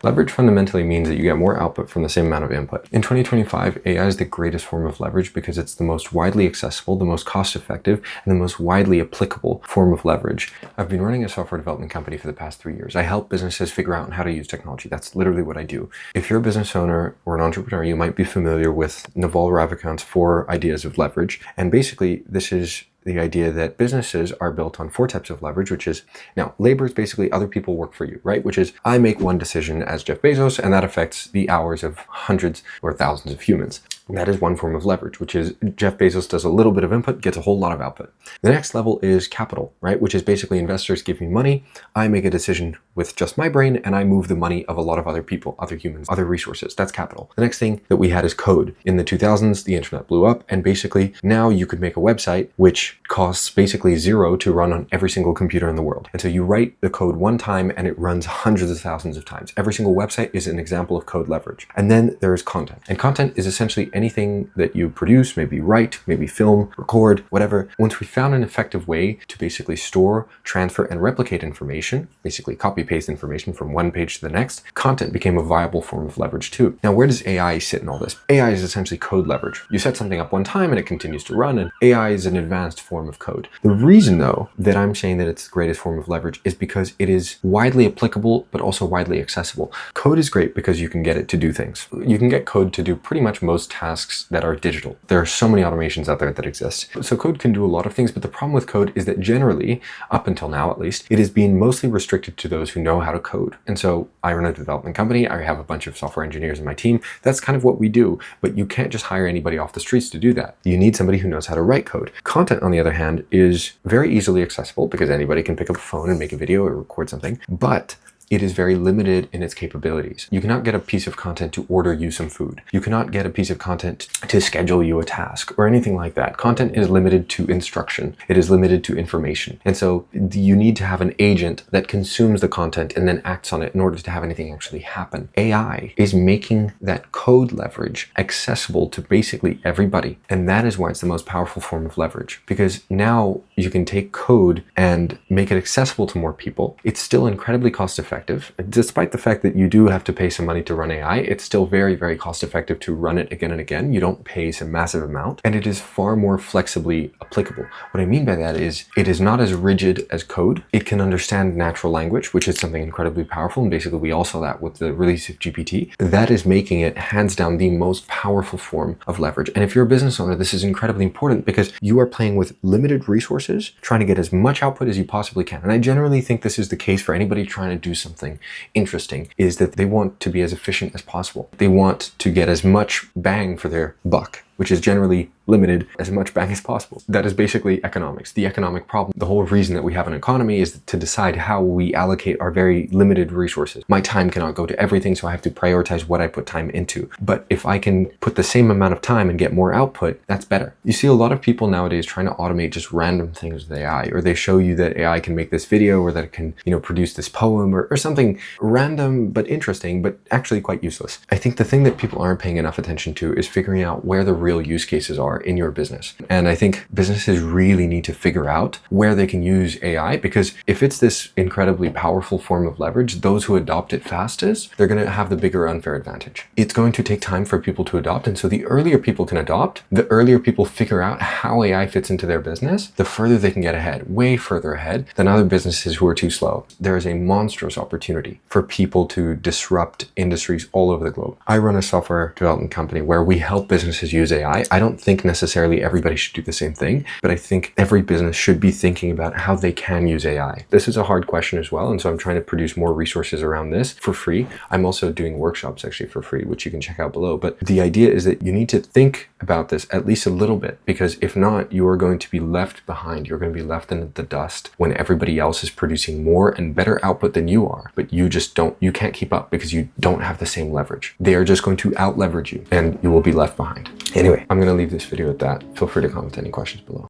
Leverage fundamentally means that you get more output from the same amount of input. In 2025, AI is the greatest form of leverage because it's the most widely accessible, the most cost-effective, and the most widely applicable form of leverage. I've been running a software development company for the past 3 years. I help businesses figure out how to use technology. That's literally what I do. If you're a business owner or an entrepreneur, you might be familiar with Naval Ravikant's 4 ideas of leverage. And basically, this is the idea that businesses are built on 4 types of leverage, which is, now, labor is basically other people work for you, right? Which is, I make one decision as Jeff Bezos, and that affects the hours of hundreds or thousands of humans. That is one form of leverage, which is Jeff Bezos does a little bit of input, gets a whole lot of output. The next level is capital, right? Which is basically investors give me money, I make a decision with just my brain, and I move the money of a lot of other people, other humans, other resources. That's capital. The next thing that we had is code. In the 2000s, the internet blew up, and basically now you could make a website which costs basically zero to run on every single computer in the world. And so you write the code one time and it runs hundreds of thousands of times. Every single website is an example of code leverage. And then there's content. And content is essentially anything that you produce, maybe write, maybe film, record, whatever. Once we found an effective way to basically store, transfer, and replicate information, basically copy-paste information from one page to the next, content became a viable form of leverage too. Now, where does AI sit in all this? AI is essentially code leverage. You set something up one time and it continues to run, and AI is an advanced form of code. The reason, though, that I'm saying that it's the greatest form of leverage is because it is widely applicable, but also widely accessible. Code is great because you can get it to do things. You can get code to do pretty much most tasks that are digital. There are so many automations out there that exist. So code can do a lot of things, but the problem with code is that generally, up until now at least, it is being mostly restricted to those who know how to code. And so I run a development company. I have a bunch of software engineers in my team. That's kind of what we do, but you can't just hire anybody off the streets to do that. You need somebody who knows how to write code. Content, on the other hand, is very easily accessible because anybody can pick up a phone and make a video or record something, but it is very limited in its capabilities. You cannot get a piece of content to order you some food. You cannot get a piece of content to schedule you a task or anything like that. Content is limited to instruction. It is limited to information. And so you need to have an agent that consumes the content and then acts on it in order to have anything actually happen. AI is making that code leverage accessible to basically everybody. And that is why it's the most powerful form of leverage, because now you can take code and make it accessible to more people. It's still incredibly cost effective. Despite the fact that you do have to pay some money to run AI, it's still very, very cost effective to run it again and again. You don't pay some massive amount, and it is far more flexibly applicable. What I mean by that is it is not as rigid as code. It can understand natural language, which is something incredibly powerful. And basically we all saw that with the release of GPT. That is making it hands down the most powerful form of leverage. And if you're a business owner, this is incredibly important because you are playing with limited resources, trying to get as much output as you possibly can. And I generally think this is the case for anybody trying to do something interesting, is that they want to be as efficient as possible. They want to get as much bang for their buck, which is generally limited, as much bang as possible. That is basically economics, the economic problem. The whole reason that we have an economy is to decide how we allocate our very limited resources. My time cannot go to everything, so I have to prioritize what I put time into. But if I can put the same amount of time and get more output, that's better. You see a lot of people nowadays trying to automate just random things with AI, or they show you that AI can make this video, or that it can, produce this poem, or something random but interesting, but actually quite useless. I think the thing that people aren't paying enough attention to is figuring out where the real use cases are in your business. And I think businesses really need to figure out where they can use AI, because if it's this incredibly powerful form of leverage, those who adopt it fastest, they're going to have the bigger unfair advantage. It's going to take time for people to adopt. And so the earlier people can adopt, the earlier people figure out how AI fits into their business, the further they can get ahead, way further ahead than other businesses who are too slow. There is a monstrous opportunity for people to disrupt industries all over the globe. I run a software development company where we help businesses use AI. I don't think necessarily everybody should do the same thing, but I think every business should be thinking about how they can use AI. This is a hard question as well, and so I'm trying to produce more resources around this for free. I'm also doing workshops actually for free, which you can check out below. But the idea is that you need to think about this at least a little bit, because if not, you are going to be left behind. You're going to be left in the dust when everybody else is producing more and better output than you are, but you can't keep up because you don't have the same leverage. They are just going to out leverage you and you will be left behind. Anyway, I'm going to leave this video at that. Feel free to comment any questions below.